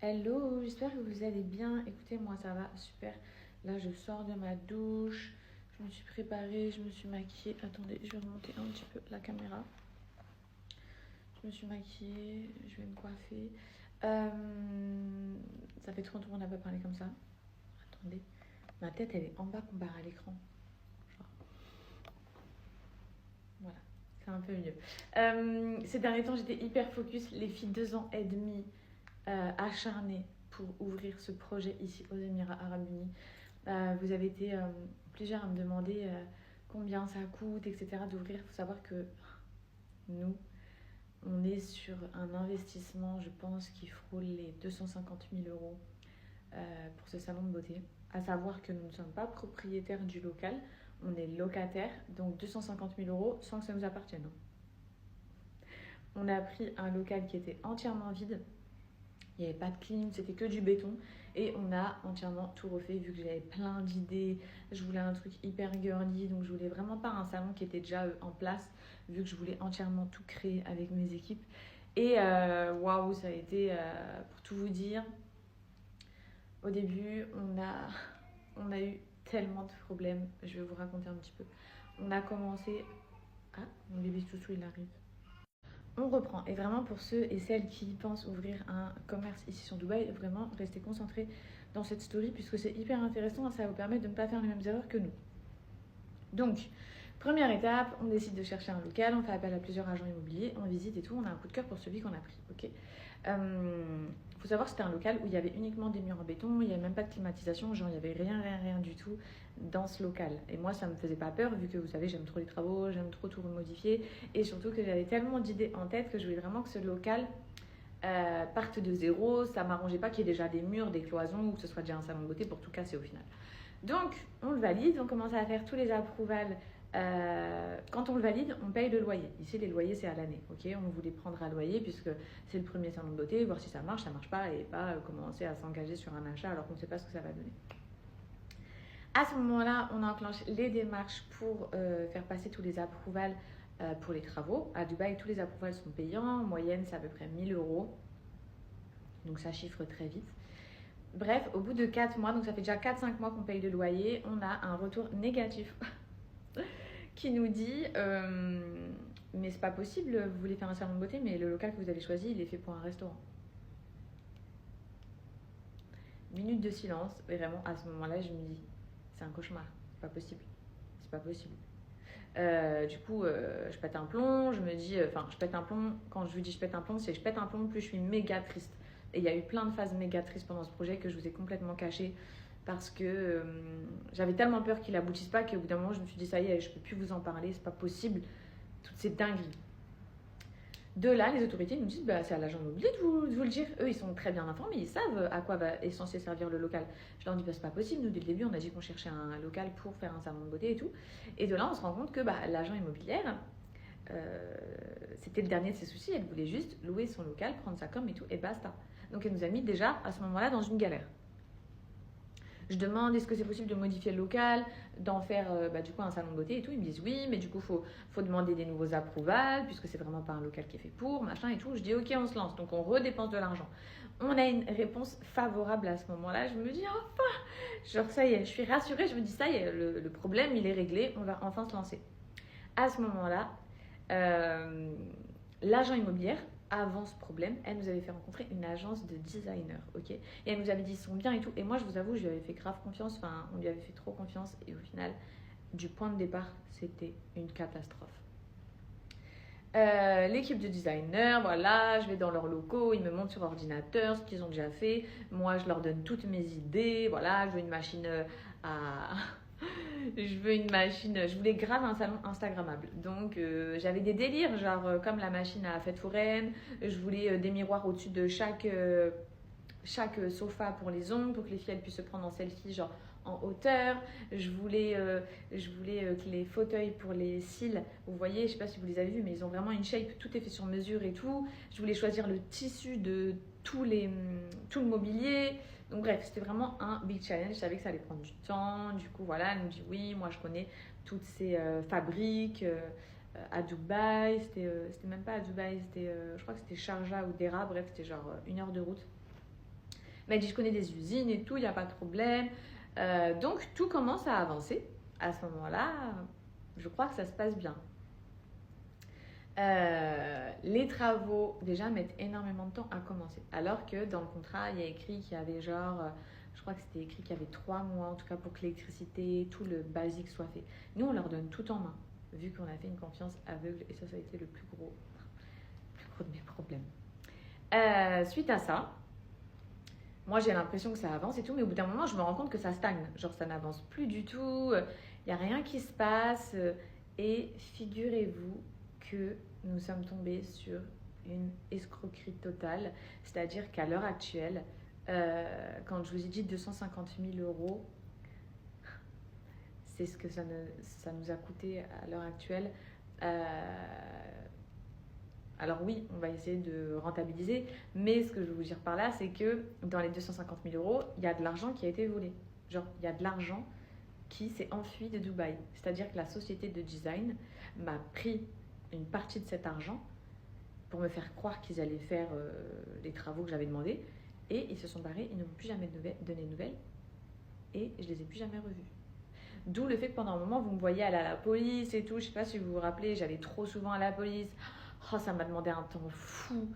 Hello, j'espère que vous allez bien. Écoutez, moi ça va super. Là, je sors de ma douche. Je me suis préparée, je me suis maquillée. Attendez, je vais remonter un petit peu la caméra. Je me suis maquillée, je vais me coiffer. Ça fait trop longtemps qu'on n'a pas parlé comme ça. Attendez, ma tête elle est en bas comparée à l'écran. Genre, voilà, c'est un peu mieux. Ces derniers temps, j'étais hyper focus. Les filles 2 ans et demi acharnées pour ouvrir ce projet ici aux Émirats Arabes Unis. Vous avez été plusieurs à me demander combien ça coûte, etc. d'ouvrir. Il faut savoir que nous, on est sur un investissement, je pense, qui frôle les 250 000 euros pour ce salon de beauté. À savoir que nous ne sommes pas propriétaires du local, on est locataire, donc 250 000 euros sans que ça nous appartienne. On a pris un local qui était entièrement vide. Il n'y avait pas de clim, c'était que du béton. Et on a entièrement tout refait vu que j'avais plein d'idées. Je voulais un truc hyper girly, donc je voulais vraiment pas un salon qui était déjà en place, vu que je voulais entièrement tout créer avec mes équipes. Et waouh, ça a été, pour tout vous dire, au début, on a eu tellement de problèmes. Je vais vous raconter un petit peu. On a commencé... Ah, mon bébé toutou, il arrive. On reprend. Et vraiment, pour ceux et celles qui pensent ouvrir un commerce ici sur Dubaï, vraiment, restez concentrés dans cette story puisque c'est hyper intéressant. Ça va vous permettre de ne pas faire les mêmes erreurs que nous. Donc, première étape, on décide de chercher un local, on fait appel à plusieurs agents immobiliers, on visite et tout. On a un coup de cœur pour celui qu'on a pris. Ok. Faut savoir que c'était un local où il y avait uniquement des murs en béton, il n'y avait même pas de climatisation, genre il n'y avait rien du tout dans ce local. Et moi, ça me faisait pas peur vu que vous savez, j'aime trop les travaux, j'aime trop tout remodifier et surtout que j'avais tellement d'idées en tête que je voulais vraiment que ce local parte de zéro. Ça m'arrangeait pas qu'il y ait déjà des murs, des cloisons ou que ce soit déjà un salon de beauté pour tout casser au final. Donc, on le valide, on commence à faire tous les approvals. Quand on le valide, on paye le loyer. Ici, les loyers, c'est à l'année. Okay, on voulait prendre à loyer puisque c'est le premier salon de beauté, voir si ça marche pas, et pas commencer à s'engager sur un achat alors qu'on ne sait pas ce que ça va donner. À ce moment-là, on enclenche les démarches pour faire passer tous les approvals pour les travaux. À Dubaï, tous les approvals sont payants. En moyenne, c'est à peu près 1000 euros. Donc, ça chiffre très vite. Bref, au bout de 4 mois, donc ça fait déjà 4-5 mois qu'on paye le loyer, on a un retour négatif qui nous dit mais c'est pas possible, vous voulez faire un salon de beauté, mais le local que vous avez choisi, il est fait pour un restaurant. Minute de silence, et vraiment à ce moment-là, je me dis c'est un cauchemar, c'est pas possible, c'est pas possible. Du coup, je pète un plomb, je me dis, je pète un plomb, quand je vous dis je pète un plomb, c'est je pète un plomb, plus je suis méga triste. Et il y a eu plein de phases méga tristes pendant ce projet que je vous ai complètement cachées parce que j'avais tellement peur qu'il aboutisse pas qu'au bout d'un moment, je me suis dit, ça y est, je peux plus vous en parler, c'est pas possible, toutes ces dingueries. De là, les autorités nous disent c'est à l'agent immobilier de vous le dire. Eux, ils sont très bien informés, ils savent à quoi est censé servir le local. Je leur dis c'est pas possible. Nous, dès le début, on a dit qu'on cherchait un local pour faire un salon de beauté et tout. Et de là, on se rend compte que l'agent immobilière, c'était le dernier de ses soucis. Elle voulait juste louer son local, prendre sa com et tout, et basta. Donc, elle nous a mis déjà à ce moment-là dans une galère. Je demande est-ce que c'est possible de modifier le local, d'en faire du coup un salon de beauté et tout. Ils me disent oui, mais du coup, faut demander des nouveaux approvals puisque c'est vraiment pas un local qui est fait pour, machin et tout. Je dis ok, on se lance. Donc on redépense de l'argent. On a une réponse favorable à ce moment-là. Je me dis enfin, genre ça y est, je suis rassurée. Je me dis ça y est, le problème il est réglé. On va enfin se lancer. À ce moment-là, l'agent immobilière, avant ce problème, elle nous avait fait rencontrer une agence de designers, ok. Et elle nous avait dit ils sont bien et tout. Et moi, je vous avoue, je lui avais fait grave confiance. Enfin, on lui avait fait trop confiance. Et au final, du point de départ, c'était une catastrophe. L'équipe de designers, voilà, je vais dans leurs locaux, ils me montrent sur ordinateur ce qu'ils ont déjà fait. Moi, je leur donne toutes mes idées. Voilà, je veux une machine je voulais grave un salon Instagrammable. Donc j'avais des délires, genre comme la machine à fête foraine. Je voulais des miroirs au-dessus de chaque sofa pour les ongles, pour que les filles elles puissent se prendre en selfie, genre en hauteur. Je voulais que les fauteuils pour les cils, vous voyez, je sais pas si vous les avez vus, mais ils ont vraiment une shape, tout est fait sur mesure et tout. Je voulais choisir le tissu de tout le mobilier. Donc bref, c'était vraiment un big challenge. Je savais que ça allait prendre du temps. Du coup, voilà, elle nous dit oui, moi je connais toutes ces fabriques à Dubaï. C'était même pas à Dubaï, je crois que c'était Sharjah ou Dera. Bref, c'était genre 1 heure de route. m'a dit, je connais des usines et tout, il n'y a pas de problème. Donc, tout commence à avancer. À ce moment-là, je crois que ça se passe bien. Les travaux, déjà, mettent énormément de temps à commencer. Alors que dans le contrat, il y a écrit qu'il y avait genre, je crois que c'était écrit qu'il y avait 3 mois, en tout cas pour que l'électricité, tout le basique soit fait. Nous, on leur donne tout en main, vu qu'on a fait une confiance aveugle. Et ça a été le plus gros de mes problèmes. Suite à ça, moi, j'ai l'impression que ça avance et tout, mais au bout d'un moment, je me rends compte que ça stagne. Genre, ça n'avance plus du tout, il n'y a rien qui se passe. Et figurez-vous que nous sommes tombés sur une escroquerie totale. C'est-à-dire qu'à l'heure actuelle, quand je vous ai dit 250 000 euros, c'est ce que ça nous a coûté à l'heure actuelle. Alors oui, on va essayer de rentabiliser, mais ce que je veux vous dire par là, c'est que dans les 250 000 euros, il y a de l'argent qui a été volé. Genre, il y a de l'argent qui s'est enfui de Dubaï. C'est-à-dire que la société de design m'a pris une partie de cet argent pour me faire croire qu'ils allaient faire les travaux que j'avais demandés. Et ils se sont barrés, ils ne m'ont plus jamais donné de nouvelles. Et je les ai plus jamais revus. D'où le fait que pendant un moment, vous me voyez aller à la police et tout. Je ne sais pas si vous vous rappelez, j'allais trop souvent à la police. Oh, ça m'a demandé un temps fou.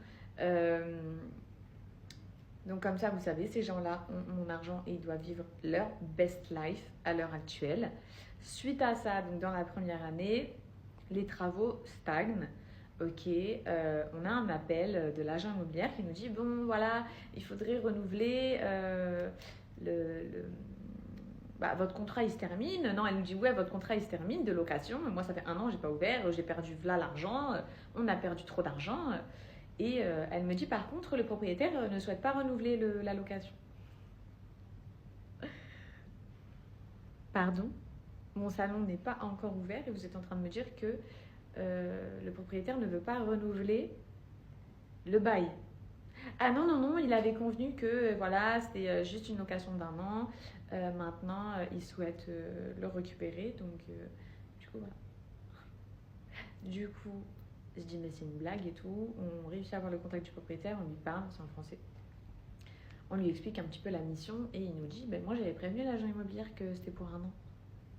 Donc comme ça, vous savez, ces gens-là ont mon argent et ils doivent vivre leur best life à l'heure actuelle. Suite à ça, donc dans la première année, les travaux stagnent. Ok, on a un appel de l'agent immobilier qui nous dit, bon voilà, il faudrait renouveler votre contrat il se termine. Non, elle nous dit ouais, votre contrat il se termine de location. Moi ça fait 1 an, j'ai pas ouvert, j'ai perdu là l'argent, on a perdu trop d'argent. Et elle me dit par contre le propriétaire ne souhaite pas renouveler la location. Pardon, mon salon n'est pas encore ouvert et vous êtes en train de me dire que le propriétaire ne veut pas renouveler le bail. Ah non, non, non, il avait convenu que voilà, c'était juste une location d'1 an. Maintenant, il souhaite le récupérer. Donc, du coup, voilà. Du coup, je dis, mais c'est une blague et tout. On réussit à avoir le contact du propriétaire, on lui parle, c'est en français. On lui explique un petit peu la mission et il nous dit, ben, moi j'avais prévenu l'agent immobilier que c'était pour 1 an.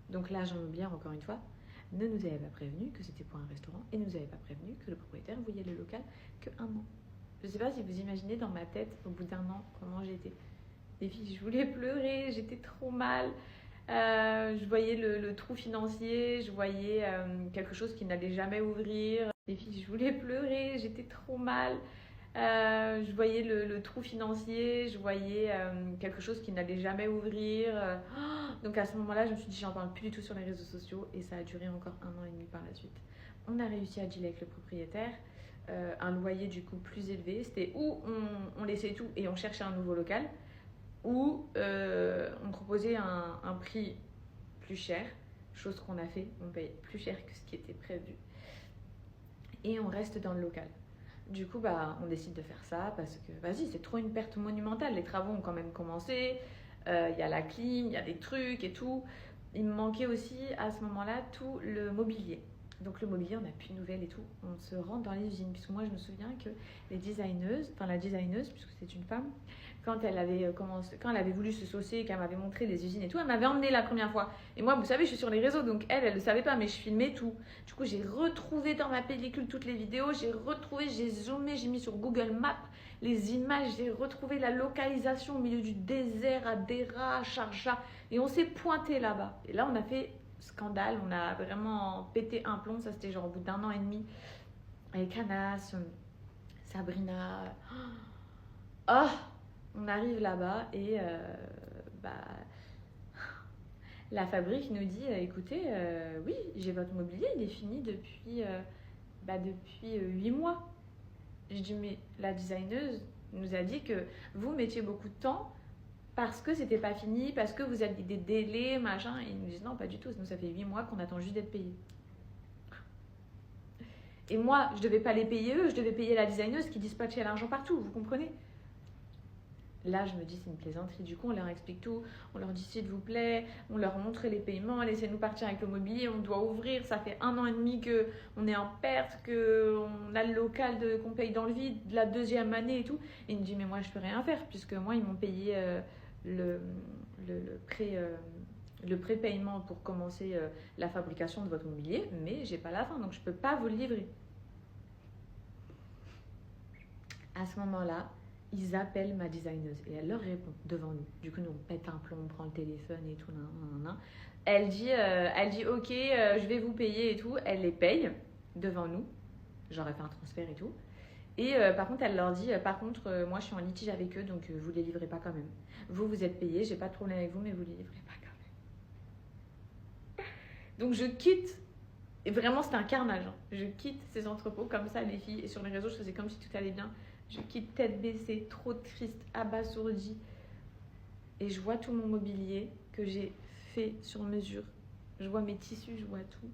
Donc l'agent immobilier, encore une fois, ne nous avait pas prévenu que c'était pour un restaurant et ne nous avait pas prévenu que le propriétaire voyait le local que 1 an. Je ne sais pas si vous imaginez dans ma tête, au bout d'1 an, comment j'étais. Les filles, je voulais pleurer, j'étais trop mal. Je voyais le trou financier, je voyais quelque chose qui n'allait jamais ouvrir. Les filles, je voulais pleurer, j'étais trop mal. Je voyais le trou financier, je voyais quelque chose qui n'allait jamais ouvrir. Donc à ce moment-là, je me suis dit, j'en parle plus du tout sur les réseaux sociaux et ça a duré encore 1 an et demi par la suite. On a réussi à dealer avec le propriétaire. Un loyer du coup plus élevé. C'était où on laissait tout et on cherchait un nouveau local, ou on proposait un prix plus cher, chose qu'on a fait, on paye plus cher que ce qui était prévu et on reste dans le local. Du coup, on décide de faire ça parce que, vas-y, c'est trop une perte monumentale. Les travaux ont quand même commencé, y a la clim, il y a des trucs et tout. Il me manquait aussi à ce moment-là tout le mobilier. Donc le mobilier, on n'a plus de nouvelles et tout. On se rend dans les usines. Puisque moi, je me souviens que la designeuse, puisque c'est une femme, quand elle avait voulu se saucer, qu'elle m'avait montré les usines et tout, elle m'avait emmenée la première fois. Et moi, vous savez, je suis sur les réseaux, donc elle ne le savait pas, mais je filmais tout. Du coup, j'ai retrouvé dans ma pellicule toutes les vidéos, j'ai zoomé, j'ai mis sur Google Maps les images, j'ai retrouvé la localisation au milieu du désert à Dera, à Sharjah, et on s'est pointé là-bas. Et là, on a fait scandale, on a vraiment pété un plomb, ça c'était genre au bout d'1 an et demi, avec Anas, Sabrina. Oh, on arrive là-bas et la fabrique nous dit, écoutez, oui, j'ai votre mobilier, il est fini depuis 8 mois. Je dis, mais la designeuse nous a dit que vous mettiez beaucoup de temps parce que c'était pas fini, parce que vous aviez des délais, machin. Et ils nous disent non, pas du tout. Nous, ça fait 8 mois qu'on attend juste d'être payé. Et moi, je devais pas les payer eux, je devais payer la designeuse qui dispatchait l'argent partout, vous comprenez? Là, je me dis, c'est une plaisanterie. Du coup, on leur explique tout. On leur dit, s'il vous plaît, on leur montre les paiements. Laissez-nous partir avec le mobilier. On doit ouvrir. Ça fait 1 an et demi qu'on est en perte, qu'on a le local qu'on paye dans le vide, la 2e année et tout. Et il me dit, mais moi, je peux rien faire, puisque moi, ils m'ont payé le, le pré. Le prépaiement pour commencer la fabrication de votre mobilier, mais j'ai pas la fin, donc je peux pas vous le livrer. À ce moment-là, ils appellent ma designeuse et elle leur répond devant nous. Du coup, nous, on pète un plomb, on prend le téléphone et tout. Elle dit ok, je vais vous payer et tout. Elle les paye devant nous. J'aurais fait un transfert et tout. Et par contre, elle leur dit par contre, moi, je suis en litige avec eux, donc vous les livrez pas quand même. Vous êtes payés, j'ai pas de problème avec vous, mais vous les livrez pas quand même. Donc, je quitte. Et vraiment, c'était un carnage. Hein. Je quitte ces entrepôts comme ça, les filles. Et sur les réseaux, je faisais comme si tout allait bien. Je quitte tête baissée, trop triste, abasourdie. Et je vois tout mon mobilier que j'ai fait sur mesure. Je vois mes tissus, je vois tout.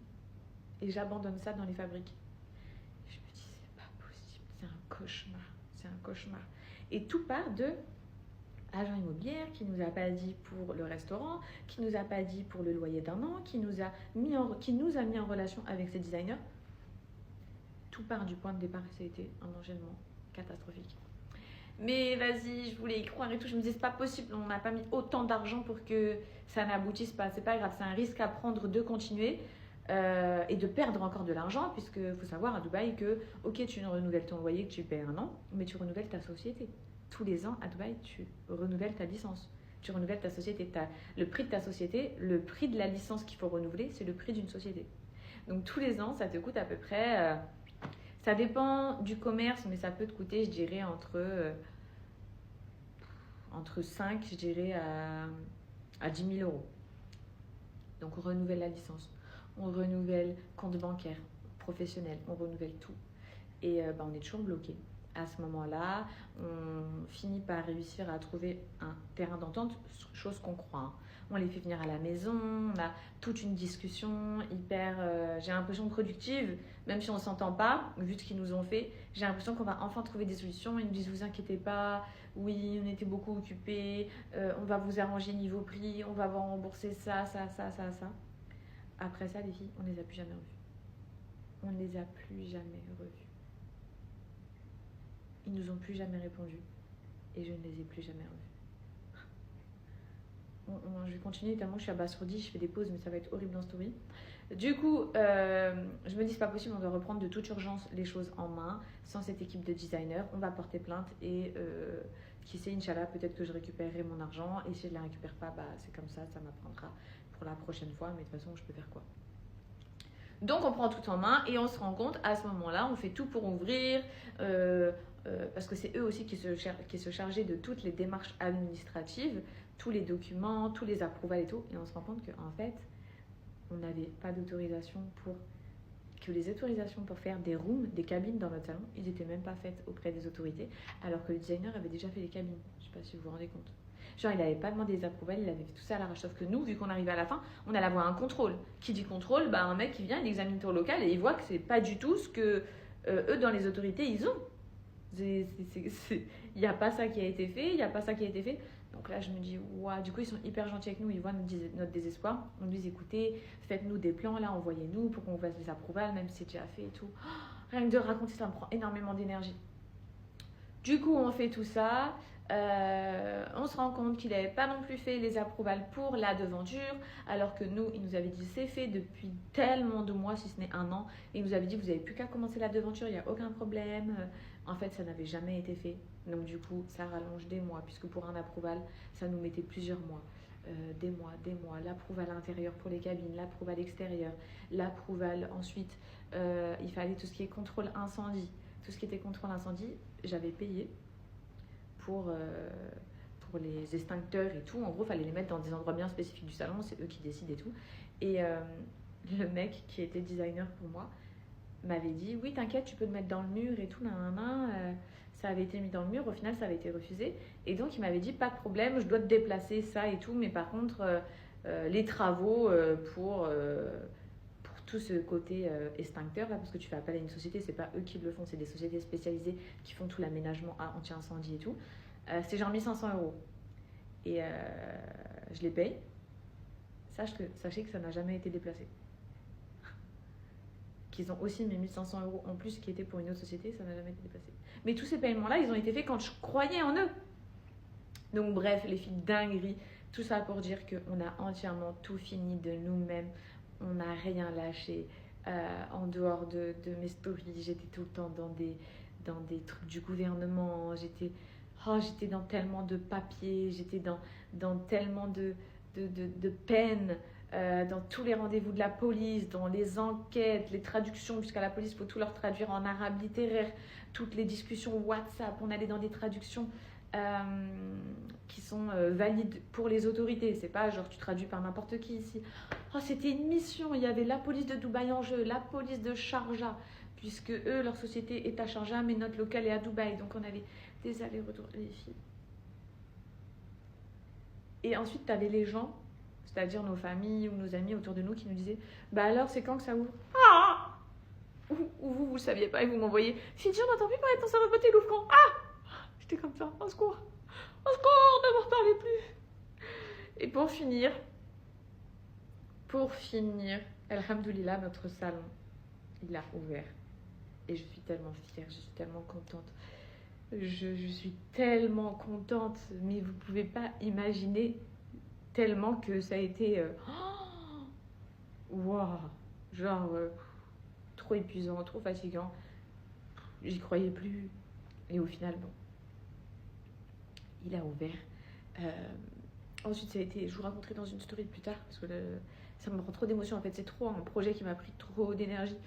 Et j'abandonne ça dans les fabriques. Je me dis, c'est pas possible. C'est un cauchemar. C'est un cauchemar. Et tout part de agent immobilier qui nous a pas dit pour le restaurant, qui nous a pas dit pour le loyer d'1 an, qui nous a mis en relation avec ses designers. Tout part du point de départ et ça a été un enchaînement catastrophique. Mais vas-y, je voulais y croire et tout. Je me disais, c'est pas possible, on n'a pas mis autant d'argent pour que ça n'aboutisse pas. C'est pas grave, c'est un risque à prendre de continuer et de perdre encore de l'argent, puisque faut savoir à Dubaï que, ok, tu renouvelles ton loyer que tu paies 1 an, mais tu renouvelles ta société. Tous les ans à Dubaï, tu renouvelles ta licence. Tu renouvelles ta société. Le prix de ta société, le prix de la licence qu'il faut renouveler, c'est le prix d'une société. Donc tous les ans, ça te coûte à peu près. Ça dépend du commerce, mais ça peut te coûter, je dirais, entre 5, je dirais, à 10 000 euros. Donc, on renouvelle la licence, on renouvelle compte bancaire, professionnel, on renouvelle tout. Et on est toujours bloqué. À ce moment-là, on finit par réussir à trouver un terrain d'entente, chose qu'on croit. Hein. On les fait venir à la maison, on a toute une discussion hyper, j'ai l'impression, productive, même si on ne s'entend pas, vu ce qu'ils nous ont fait. J'ai l'impression qu'on va enfin trouver des solutions. Ils nous disent, vous inquiétez pas, oui, on était beaucoup occupés, on va vous arranger niveau prix, on va vous rembourser ça. Après ça, les filles, on ne les a plus jamais revues. On ne les a plus jamais revues. Ils nous ont plus jamais répondu et je ne les ai plus jamais revus. Je vais continuer tellement je suis abasourdie, je fais des pauses mais ça va être horrible en story. Du coup, je me dis c'est pas possible, on doit reprendre de toute urgence les choses en main. Sans cette équipe de designers, on va porter plainte et qui sait, Inch'Allah, peut-être que je récupérerai mon argent et si je ne la récupère pas, c'est comme ça m'apprendra pour la prochaine fois, mais de toute façon je peux faire quoi. Donc on prend tout en main et on se rend compte à ce moment-là, on fait tout pour ouvrir, parce que c'est eux aussi qui se chargeaient de toutes les démarches administratives, tous les documents, tous les approvals et tout. Et on se rend compte qu'en fait, on n'avait pas d'autorisation que les autorisations pour faire des rooms, des cabines dans notre salon, ils n'étaient même pas faites auprès des autorités, alors que le designer avait déjà fait les cabines. Je ne sais pas si vous vous rendez compte. Genre, il n'avait pas demandé les approvals, il avait fait tout ça à l'arrache. Sauf que nous, vu qu'on arrivait à la fin, on allait avoir un contrôle. Qui dit contrôle, un mec qui vient, il examine ton local et il voit que c'est pas du tout ce que eux, dans les autorités, ils ont. Il n'y a pas ça qui a été fait, il n'y a pas ça qui a été fait. Donc là, je me dis, waouh, du coup, ils sont hyper gentils avec nous, ils voient notre désespoir. On nous dit, écoutez, faites-nous des plans, là, envoyez-nous pour qu'on fasse les approvals, même si c'est déjà fait et tout. Rien que de raconter, ça me prend énormément d'énergie. Du coup, on fait tout ça. On se rend compte qu'il n'avait pas non plus fait les approvals pour la devanture, alors que nous, il nous avait dit c'est fait depuis tellement de mois, si ce n'est 1 an. Et il nous avait dit vous n'avez plus qu'à commencer la devanture, il n'y a aucun problème. En fait, ça n'avait jamais été fait. Donc du coup, ça rallonge des mois, puisque pour un approval, ça nous mettait plusieurs mois. Des mois. L'approuval intérieur pour les cabines, l'approuval extérieur, l'approuval ensuite, il fallait tout ce qui est contrôle incendie. Tout ce qui était contrôle incendie, j'avais payé pour les extincteurs et tout. En gros, il fallait les mettre dans des endroits bien spécifiques du salon, c'est eux qui décident et tout. Et le mec qui était designer pour moi m'avait dit oui, t'inquiète, tu peux le mettre dans le mur et tout, ça avait été mis dans le mur, au final ça avait été refusé. Et donc il m'avait dit pas de problème, je dois te déplacer ça et tout, mais par contre les travaux pour tout ce côté extincteur là, parce que tu fais appel à une société, c'est pas eux qui le font, c'est des sociétés spécialisées qui font tout l'aménagement anti-incendie et tout. C'est genre 1500 €. Et je les paye. Sachez que ça n'a jamais été déplacé. Qu'ils ont aussi mes 1500 € en plus qui étaient pour une autre société, ça n'a jamais été déplacé. Mais tous ces paiements-là, ils ont été faits quand je croyais en eux. Donc bref, les filles dingueries, tout ça pour dire qu'on a entièrement tout fini de nous-mêmes. On n'a rien lâché. En dehors de mes stories, j'étais tout le temps dans des trucs du gouvernement. J'étais dans tellement de papiers, j'étais dans tellement de peine. Dans tous les rendez-vous de la police, dans les enquêtes, les traductions, puisqu'à la police, il faut tout leur traduire en arabe littéraire, toutes les discussions WhatsApp, on allait dans des traductions qui sont valides pour les autorités. C'est pas genre tu traduis par n'importe qui ici. Oh, c'était une mission, il y avait la police de Dubaï en jeu, la police de Sharjah, puisque eux, leur société est à Sharjah, mais notre local est à Dubaï, donc on avait des allers-retours, les filles. Et ensuite, tu avais les gens, c'est-à-dire nos familles ou nos amis autour de nous qui nous disaient bah alors c'est quand que ça ouvre? Ah, ou vous le saviez pas et vous m'envoyez Fidji, on n'entend plus parler de ton salon de beauté, il ouvre quand? Ah, j'étais comme ça, au secours, ne m'en parlez plus. Et pour finir, alhamdoulilah, notre salon il a ouvert et je suis tellement fière, je suis tellement contente. Je suis tellement contente, mais vous pouvez pas imaginer tellement que ça a été waouh, genre trop épuisant, trop fatigant. J'y croyais plus. Et au final, bon, il a ouvert. Ensuite, ça a été, je vous raconterai dans une story plus tard, parce que ça me prend trop d'émotions. En fait, c'est trop un projet qui m'a pris trop d'énergie.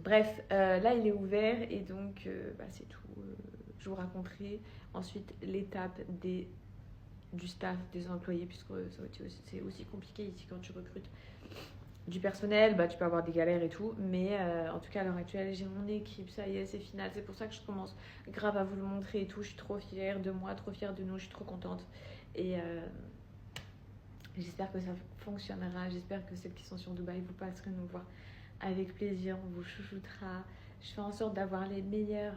Bref, là, il est ouvert et donc, c'est tout. Je vous raconterai ensuite l'étape du staff, des employés, puisque c'est aussi compliqué ici quand tu recrutes du personnel, tu peux avoir des galères et tout, mais en tout cas à l'heure actuelle j'ai mon équipe, ça y est, c'est final, c'est pour ça que je commence grave à vous le montrer et tout. Je suis trop fière de moi, trop fière de nous, je suis trop contente et j'espère que ça fonctionnera, j'espère que celles qui sont sur Dubaï vous passerez nous voir avec plaisir, on vous chouchoutera. Je fais en sorte d'avoir les meilleurs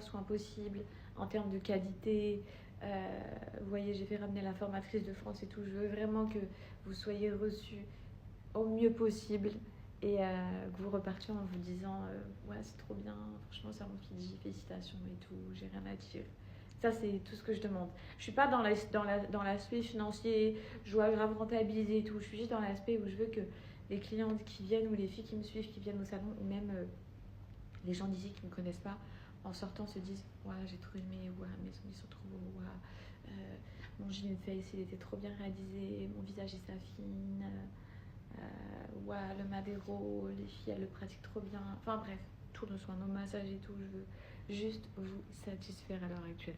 soins possibles en termes de qualité. Vous voyez, j'ai fait ramener la formatrice de France et tout. Je veux vraiment que vous soyez reçus au mieux possible et que vous repartiez en vous disant ouais, c'est trop bien, franchement ça mon Fidji, félicitations et tout, j'ai rien à dire. Ça, c'est tout ce que je demande. Je suis pas dans l'aspect financier, je dois grave rentabiliser et tout. Je suis juste dans l'aspect où je veux que les clientes qui viennent ou les filles qui me suivent, qui viennent au salon, ou même les gens d'ici qui ne me connaissent pas, en sortant se disent ouais, j'ai trop aimé, ouais, mes ongles sont trop beaux, ouais, mon jean face il était trop bien réalisé, mon visage il s'affine, ouais, le Madero, les filles elles le pratiquent trop bien, enfin bref, tout le soin, nos massages et tout. Je veux juste vous satisfaire à l'heure actuelle.